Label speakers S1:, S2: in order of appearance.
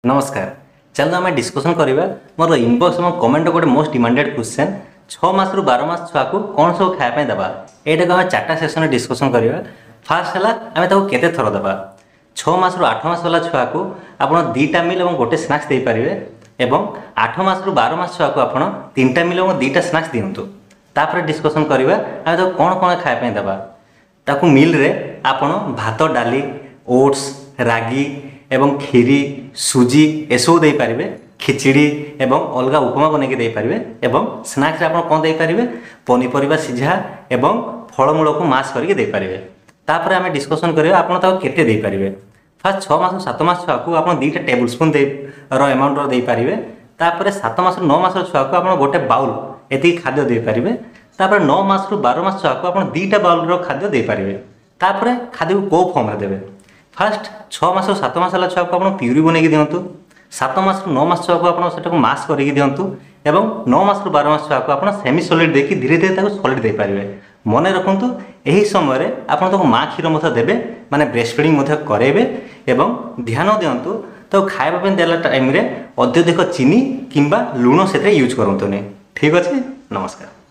S1: नमस्कार। चलो आम डिस्कसन करवा मोर इनबॉक्स और कमेंट गोटे मोस्ट डिमांडेड क्वेश्चन 6 मास रु 12 मास छुआ को कौन सब खायापी देवा यहाँ को आम 4टा सेक्शन डिस्कसन करवा। फास्ट है आम केते थर देवा 6 मास रु 8 मास वाला छुआ को आप 2टा मिल और गोटे स्नाक्स दे पारे एवं 8 मास रु 12 मास छुआ को आप 3टा मिल और 2टा स्नाक्स दिंतु। तापर डिस्कसन करवा आम कौन कौन खायापी देवा ताकू मिल रे आपण भात डाली ओट्स रागी एवं खीरी सुजी एसबू दे पारे खिचड़ी एवं अलग उपमा बनैक दे पारे एवं स्नाक्स आप कौन दे पारे पनीपरिया सिझा एवं फलमूल को मास करके दे पारे। तापर आम डिस्कसन करवा आप केते दे पारे। फास्ट 6 मास 7 मास छुआ को आप 2टा टेबुल स्पून अमाउंट दे पारे। तापर 7 मास 9 मास छुआ को आप गोटे बाउल एति खाद्य दे पारे। तापर 9 मास रु 12 मास छुआ को आप 2टा बाउल खाद्य दे पारे। तापर खाद्य को कौ फॉर्म रे देबे। फास्ट 6 मास 7 मास वाला छुआ को आप प्यूरी बनैक दिंतु। 7 मास 9 मास छुआ को आप मास करके दिंतु एवं 9 मास 12 मास छुआ को आप सेमी सॉलिड देखि धीरे धीरे सॉलिड दे पारे। मन रखु यही समय आप माँ क्षीर देवे माने ब्रेस्ट फीडिंग करेंगे एवं ध्यान दिंतु तो खाଇବା देला टाइम रे अत्यधिक चीनी किंबा लुण से यूज करतुनि। ठीक अच्छे, नमस्कार।